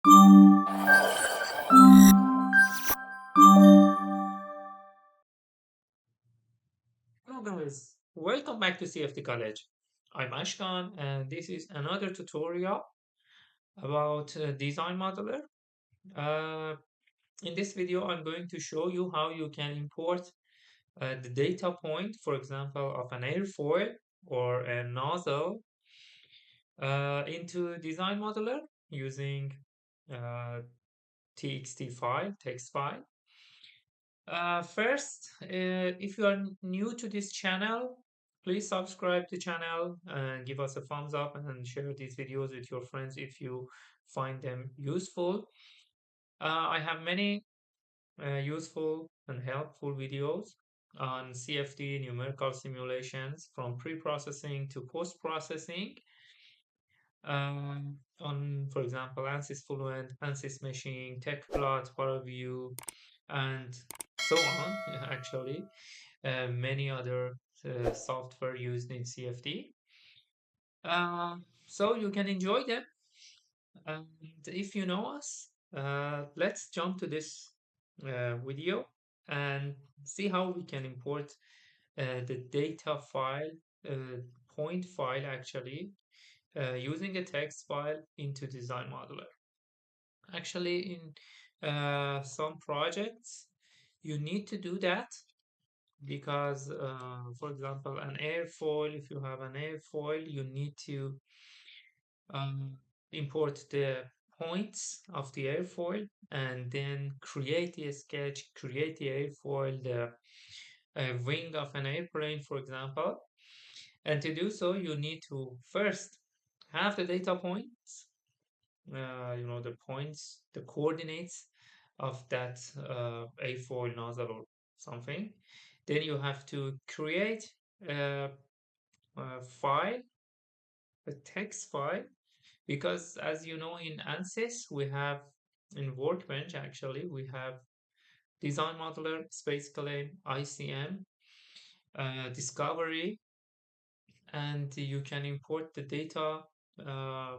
Hello guys, welcome back to CFD College. I'm Ashkan and this is another tutorial about Design Modeler. Uh, in this video, I'm going to show you how you can import the data point, for example, of an airfoil or a nozzle into Design Modeler using uh, TXT file, text file. First, if you are new to this channel, please subscribe to the channel and give us a thumbs up and share these videos with your friends if you find them useful. I have many useful and helpful videos on CFD numerical simulations from pre-processing to post-processing on, for example, ANSYS Fluent, ANSYS Meshing, TechPlot, ParaView, and so on, actually. Many other software used in CFD. So you can enjoy them. And if you know us, let's jump to this video and see how we can import the data file, uh, point file actually, using a text file into Design Modeler. Actually, in some projects, you need to do that because, for example, an airfoil, if you have an airfoil, you need to um, import the points of the airfoil and then create the sketch, create the airfoil, the wing of an airplane, for example. And to do so, you need to first have the data points, the points, the coordinates of that airfoil nozzle or something. Then you have to create a, a file, a text file, because as you know in ANSYS, we have in Workbench actually, we have Design Modeler, Space Claim, ICM, Discovery, and you can import the data uh,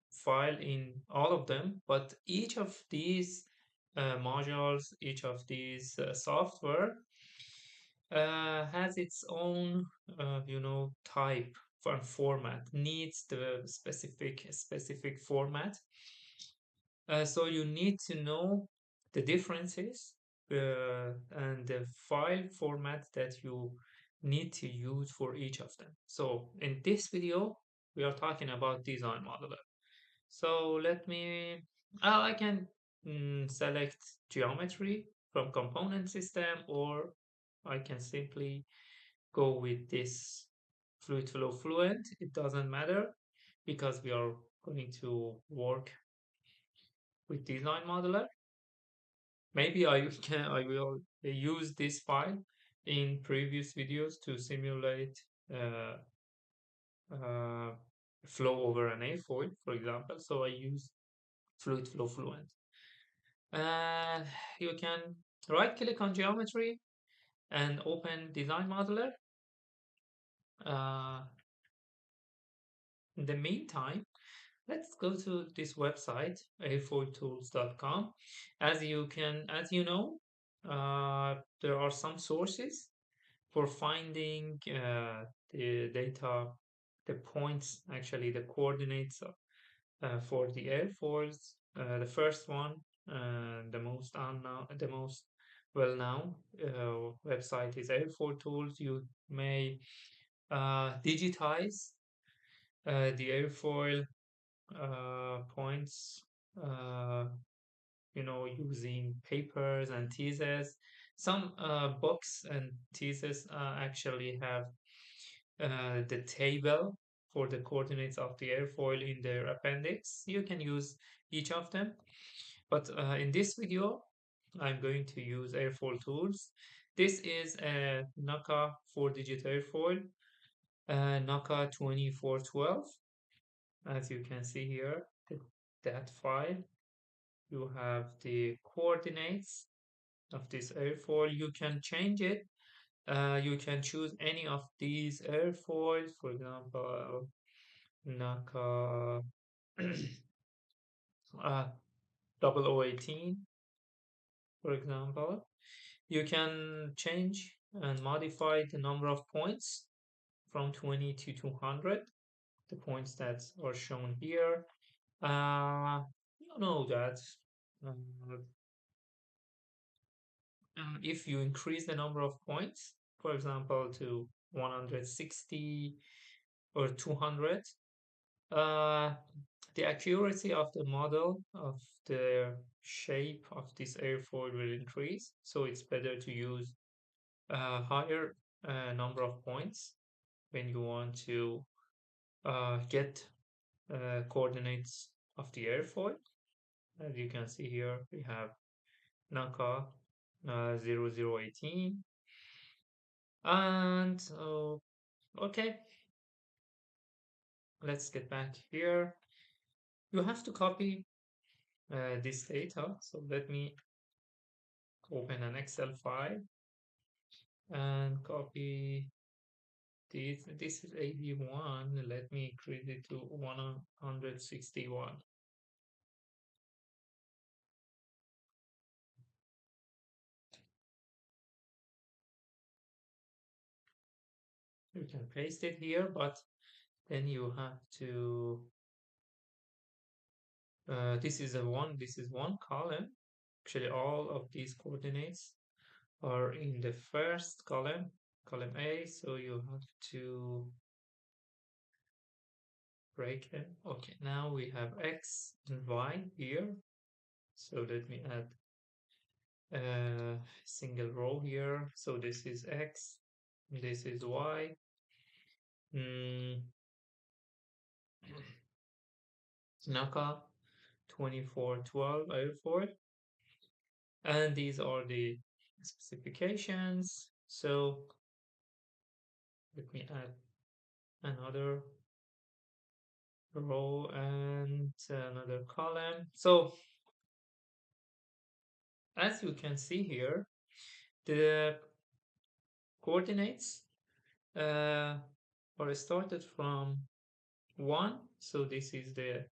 file in all of them. But each of these modules, each of these software has its own, type for format, needs the specific format. So you need to know the differences and the file format that you need to use for each of them. So in this video, we are talking about Design Modeler. So let me, I can select geometry from component system, or I can simply go with this fluid flow fluent. It doesn't matter because we are going to work with Design Modeler. Maybe I will use this file in previous videos to simulate uh, uh, flow over an airfoil, for example. So I use fluid flow fluent. Uh, you can right click on geometry and open Design Modeler. Uh, in the meantime, let's go to this website, airfoiltools.com. As you know, there are some sources for finding the data, the points, actually the coordinates for the airfoils. The first one, the most well-known website is Airfoil Tools. You may digitize the airfoil points, uh, using papers and teasers. Some books and teasers actually have the table for the coordinates of the airfoil in their appendix. You can use each of them. But in this video, I'm going to use airfoil tools. This is a NACA 4-digit airfoil, NACA 2412. As you can see here, that file, you have the coordinates of this airfoil. You can change it. You can choose any of these airfoils, for example, NACA. 0018, for example. You can change and modify the number of points from 20 to 200, the points that are shown here. You know that uh, if you increase the number of points, for example, to 160 or 200, uh, the accuracy of the model of the shape of this airfoil will increase. So it's better to use a higher number of points when you want to get coordinates of the airfoil. As you can see here, we have NACA 0018. And okay, let's get back here. You have to copy this data. So let me open an Excel file and copy this. This is 81. Let me increase it to 161. You can paste it here, but then you have to this is one column. Actually, all of these coordinates are in the first column, column A, so you have to break them. Okay, now we have X and Y here. So let me add a single row here. So this is X, this is Y. NACA 2412 Airfoil. And these are the specifications. So let me add another row and another column. So as you can see here, the coordinates are started from 1. So this is the,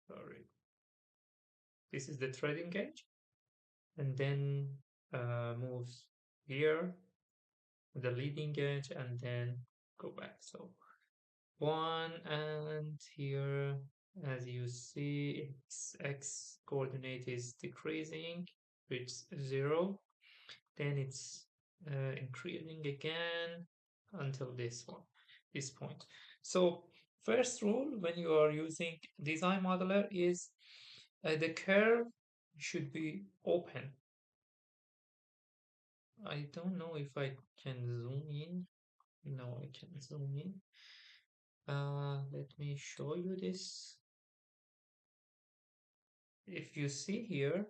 sorry, this is the threading gauge, and then moves here, the leading edge, and then go back. So 1, and here, as you see, x coordinate is decreasing, which is 0. Then it's increasing again until this point. So first rule when you are using DesignModeler is the curve should be open. I don't know if I can zoom in. No, I can zoom in. Let me show you this. If you see here,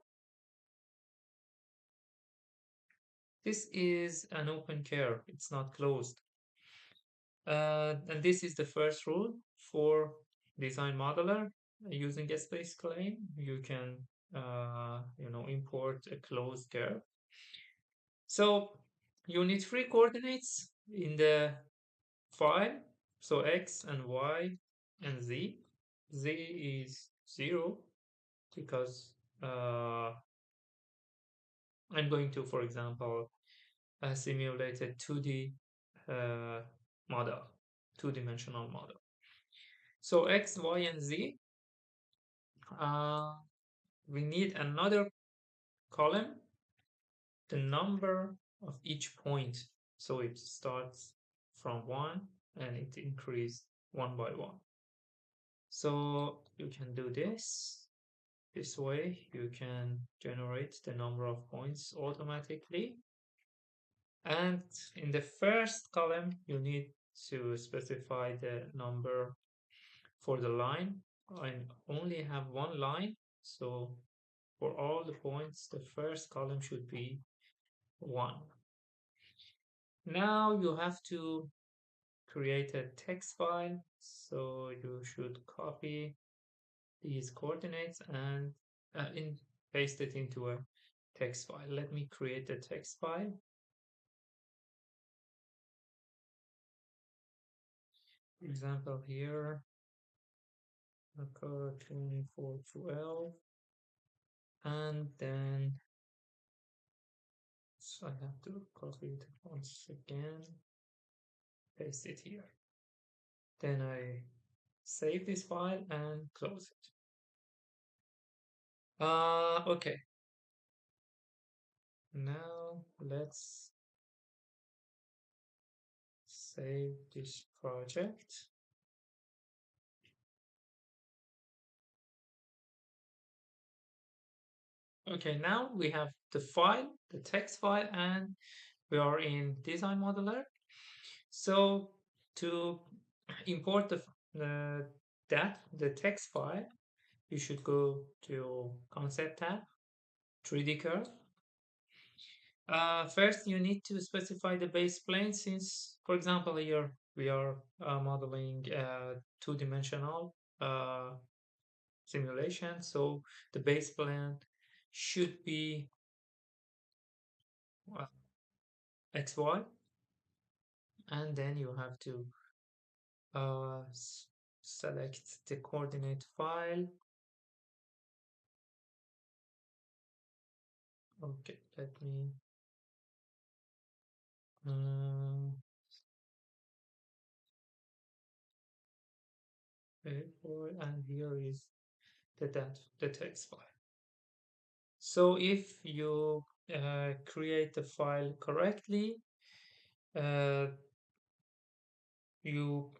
this is an open curve. It's not closed. And this is the first rule for DesignModeler. Using a space claim, you can import a closed curve. So you need 3 coordinates in the file. So x and y and z. Z is 0 because I'm going to, for example, simulate a 2D model, 2-dimensional model. So x, y, and z, we need another column, the number of each point. So it starts from 1 and it increases 1 by 1. So you can do this way. You can generate the number of points automatically. And in the first column, you need to specify the number for the line. I only have one line, so for all the points, the first column should be 1. Now you have to create a text file, so you should copy these coordinates and paste it into a text file. Let me create a text file. For example, here NACA 2412, and then so I have to copy it once again, paste it here. Then I save this file and close it. Okay. Now let's save this project. Okay, now we have the file, the text file, and we are in DesignModeler. So to import the text file, you should go to Concept tab, 3D curve. First, you need to specify the base plane since, for example, here we are modeling two-dimensional simulation. So the base plane should be uh, XY, and then you have to select the coordinate file. Okay, let me Airfoil, and here is the text file. So if you create the file correctly, uh, you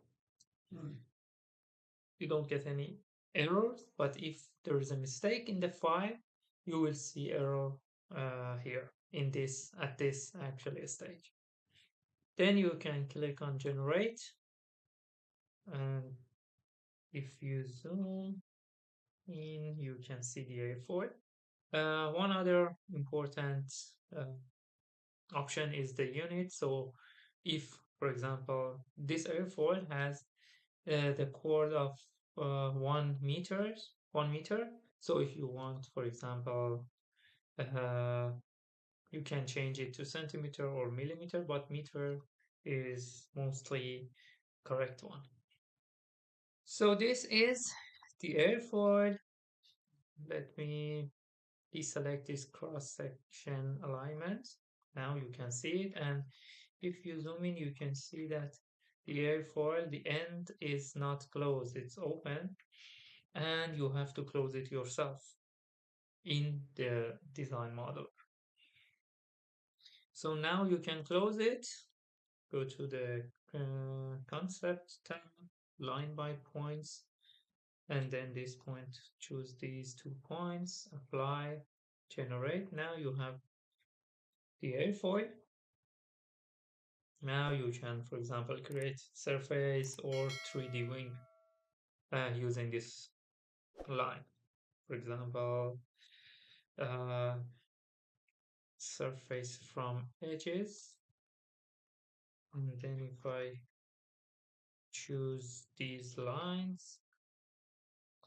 you don't get any errors. But if there is a mistake in the file, you will see error here in this at this actually stage. Then you can click on generate, and if you zoom in, you can see the airfoil. One other important option is the unit. So if, for example, this airfoil has the chord of 1 meter. So if you want, for example, uh, you can change it to centimeter or millimeter, but meter is mostly correct one. So this is the airfoil. Let me deselect this cross-section alignment. Now you can see it, and if you zoom in, you can see that the airfoil, the end is not closed, it's open, and you have to close it yourself in the design model. So now you can close it, go to the concept tab, line by points, and then this point, choose these 2 points, apply, generate. Now you have the airfoil. Now you can, for example, create surface or 3D wing using this line. For example, uh, surface from edges. And then if I choose these lines,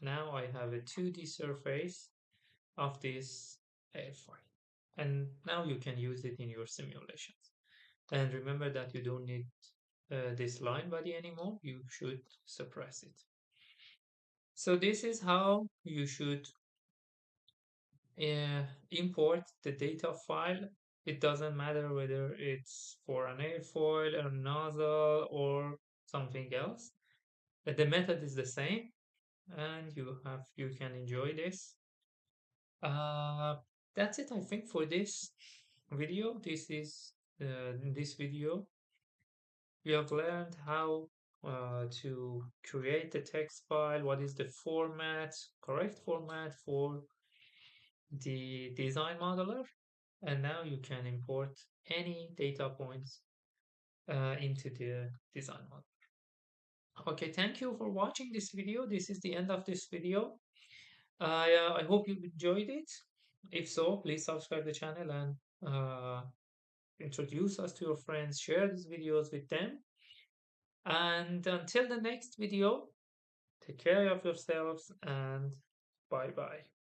now I have a 2D surface of this airfoil. And now you can use it in your simulations. And remember that you don't need this line body anymore. You should suppress it. So this is how you should import the data file. It doesn't matter whether it's for an airfoil, a nozzle, or something else. The method is the same, and you can enjoy this. Uh, that's it, I think, for this video. This is in this video we have learned how to create the text file, what is the format, correct format for the design modeler, and now you can import any data points into the design model. Okay, thank you for watching this video. This is the end of this video. I hope you enjoyed it. If so, please subscribe the channel and introduce us to your friends, share these videos with them. And until the next video, take care of yourselves and bye bye.